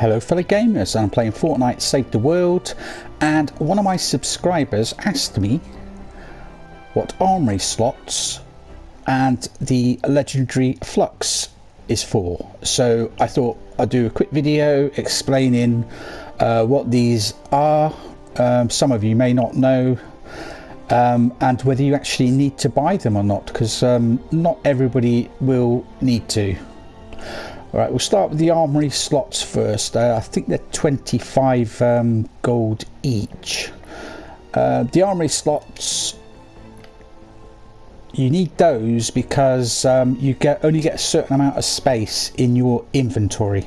Hello fellow gamers, I'm playing Fortnite Save the World, and one of my subscribers asked me what Armory Slots and the legendary Flux is for. So I thought I'd do a quick video explaining what these are. Some of you may not know, and whether you actually need to buy them or not, because not everybody will need to. Alright, we'll start with the Armory Slots first. I think they're 25 gold each. The Armory Slots, you need those because you only get a certain amount of space in your inventory.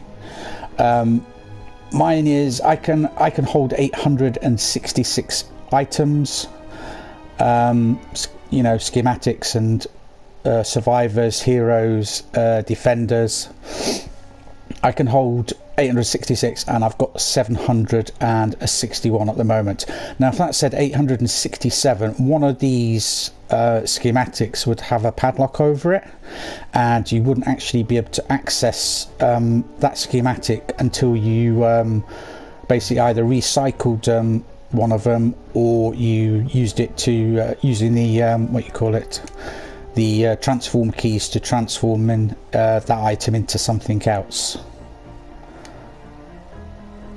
Mine is, I can hold 866 items, you know, schematics and survivors, heroes, defenders. I can hold 866 and I've got 761 at the moment. Now if that said 867, one of these schematics would have a padlock over it, and you wouldn't actually be able to access that schematic until you basically either recycled one of them, or you used it to using the what you call it, the transform keys to transform that item into something else.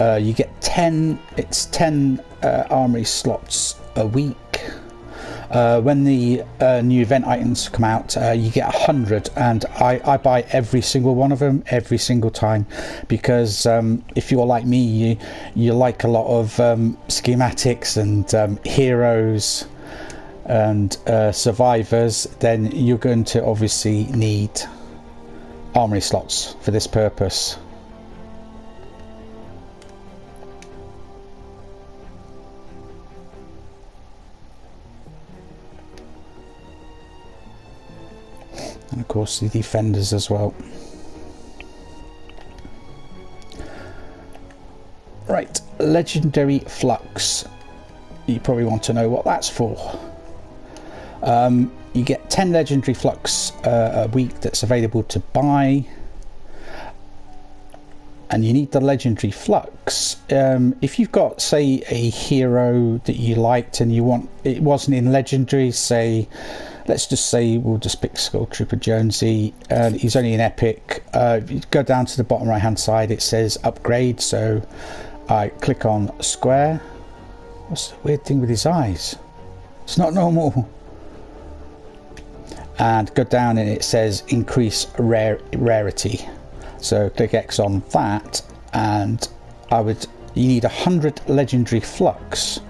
You get 10 Armory Slots a week. When the new event items come out, you get 100, and I buy every single one of them every single time, because if you're like me, you like a lot of schematics and heroes and survivors, then you're going to obviously need Armory Slots for this purpose. And of course the defenders as well. Right, legendary Flux. You probably want to know what that's for. You get 10 legendary Flux a week that's available to buy, and you need the legendary Flux. If you've got, say, a hero that you liked and you want, it wasn't in legendary, say, let's just say we'll just pick Skull Trooper Jonesy, and he's only in epic. You go down to the bottom right hand side, it says upgrade, so I click on square. What's the weird thing with his eyes? It's not normal. And go down and it says increase rarity, so click X on that, and you need 100 legendary Flux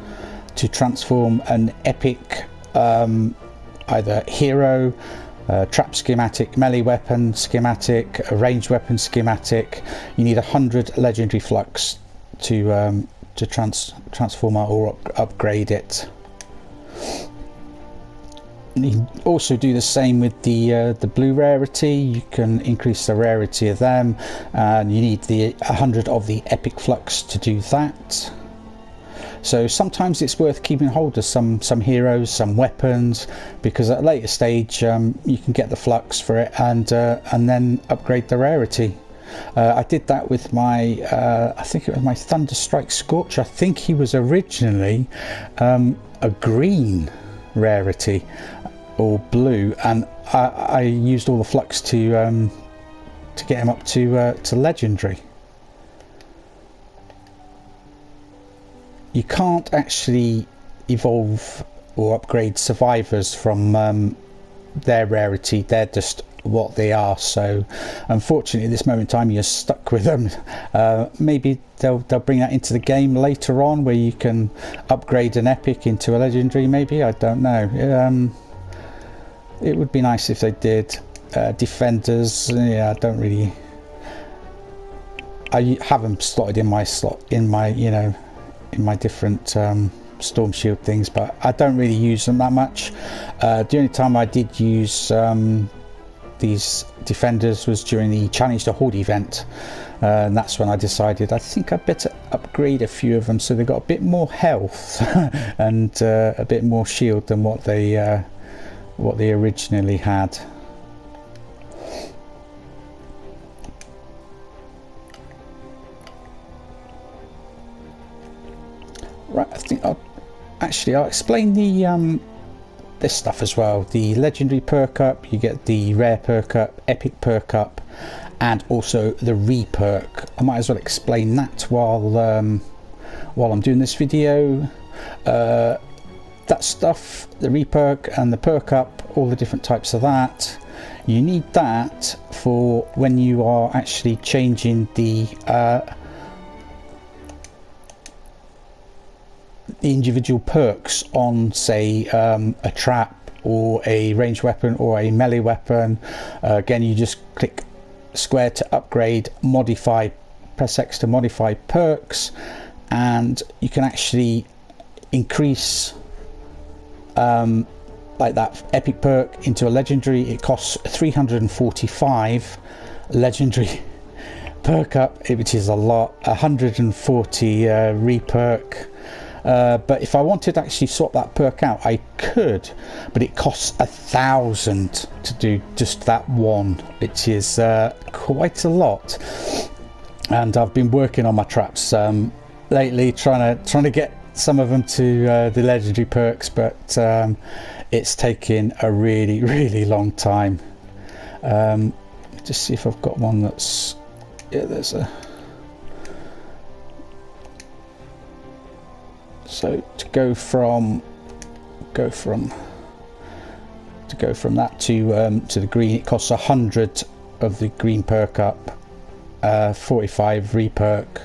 to transform an epic either hero, trap schematic, melee weapon schematic, a ranged weapon schematic. You need 100 legendary Flux to transform or upgrade it. You can also do the same with the blue rarity. You can increase the rarity of them, and you need the 100 of the epic Flux to do that. So sometimes it's worth keeping hold of some heroes, some weapons, because at a later stage you can get the Flux for it and then upgrade the rarity. I did that with my I think it was my Thunderstrike Scorch. I think he was originally a green rarity or blue, and I used all the Flux to get him up to legendary. You can't actually evolve or upgrade survivors from their rarity. They're just what they are, so unfortunately at this moment in time you're stuck with them. Maybe they'll bring that into the game later on, where you can upgrade an epic into a legendary, maybe, I don't know. It would be nice if they did. Defenders, yeah, I have them slotted in my you know, in my different Storm Shield things, but I don't really use them that much. The only time I did use these defenders was during the Challenge the Horde event, and that's when I decided I think I'd better upgrade a few of them so they got a bit more health and a bit more shield than what they originally had. right, I think I'll explain the this stuff as well. The legendary Perk-up, you get the rare Perk-up, epic Perk-up, and also the Re-Perk. I might as well explain that while I'm doing this video. That stuff, the Re-Perk and the Perk-up, all the different types of that, you need that for when you are actually changing the individual perks on, say, a trap or a ranged weapon or a melee weapon. Again, you just click square to upgrade, modify, press X to modify perks, and you can actually increase like that epic perk into a legendary. It costs 345 legendary perk up, which is a lot. 140 Re-Perk. But if I wanted to actually swap that perk out, I could, but it costs 1,000 to do just that one, which is quite a lot. And I've been working on my traps lately, trying to get some of them to the legendary perks, but it's taking a really long time. Just see if I've got one that's, yeah, there's a. So to go from that to the green, it costs 100 of the green perk up, 45 Re-Perk,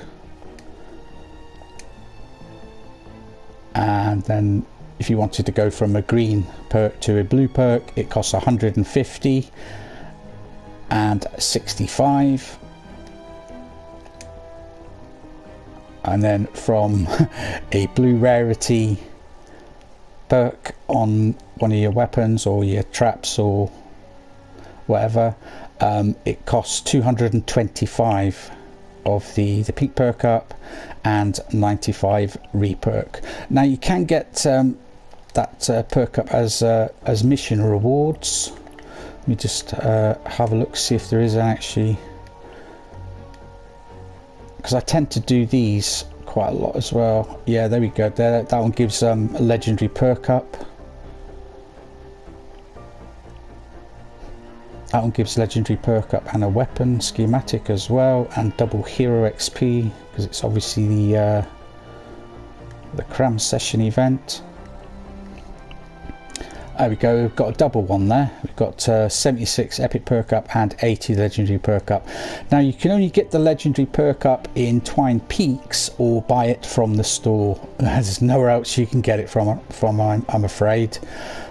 and then if you wanted to go from a green perk to a blue perk, it costs 150 and 65. And then from a blue rarity perk on one of your weapons or your traps or whatever, it costs 225 of the pink perk up and 95 Re-Perk. Now you can get that perk up as mission rewards. Let me just have a look, see if there is actually, because I tend to do these quite a lot as well. Yeah, there we go. That one gives a legendary perk up. That one gives legendary perk up and a weapon schematic as well, and double hero XP, because it's obviously the cram session event. There we go, we've got a double one there. We've got 76 epic perk up and 80 legendary perk up. Now you can only get the legendary perk up in Twine Peaks or buy it from the store. There's nowhere else you can get it from I'm afraid.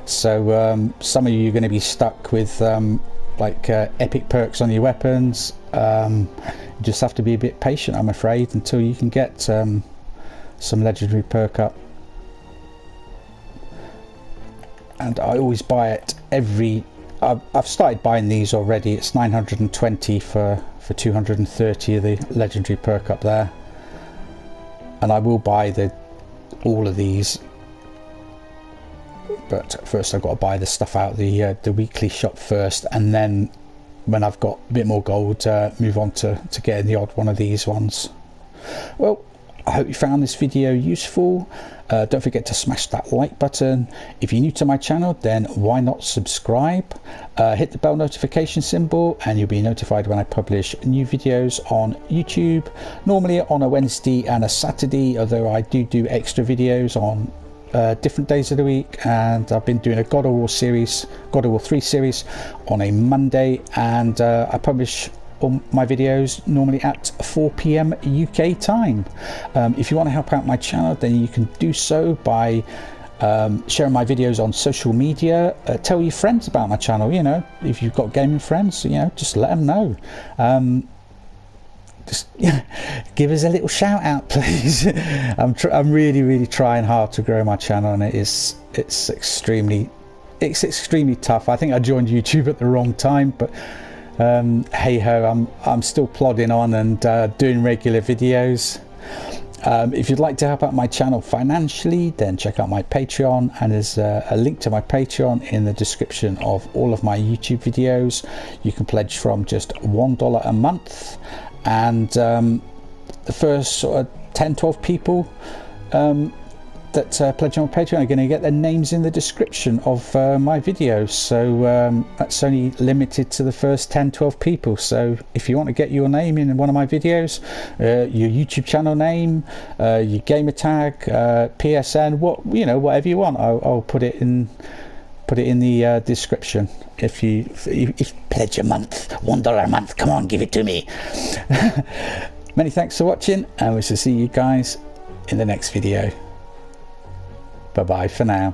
So some of you are going to be stuck with like epic perks on your weapons. You just have to be a bit patient, I'm afraid, until you can get some legendary perk up. And I always buy it I've started buying these already. It's 920 for 230 of the legendary perk up there, and I will buy all of these, but first I've got to buy the stuff out the weekly shop first, and then when I've got a bit more gold, move on to getting the odd one of these ones. Well, I hope you found this video useful. Don't forget to smash that like button. If you're new to my channel, then why not subscribe? Hit the bell notification symbol and you'll be notified when I publish new videos on YouTube. Normally on a Wednesday and a Saturday, although I do extra videos on different days of the week. And I've been doing a God of War 3 series on a Monday, and I publish all my videos normally at 4 PM UK time. If you want to help out my channel, then you can do so by sharing my videos on social media. Tell your friends about my channel. You know, if you've got gaming friends, you know, just let them know. Just give us a little shout out, please. I'm really trying hard to grow my channel, and it's extremely tough. I think I joined YouTube at the wrong time, but hey ho, I'm still plodding on and doing regular videos. If you'd like to help out my channel financially, then check out my Patreon, and there's a link to my Patreon in the description of all of my YouTube videos. You can pledge from just $1 a month, and the first sort of 10-12 people that pledge on Patreon are going to get their names in the description of my videos. So that's only limited to the first 10-12 people. So if you want to get your name in one of my videos, your YouTube channel name, your gamer tag, PSN, whatever you want, I'll put it in the description. If pledge a month, $1 a month, come on, give it to me. Many thanks for watching, and we shall see you guys in the next video. Bye bye for now.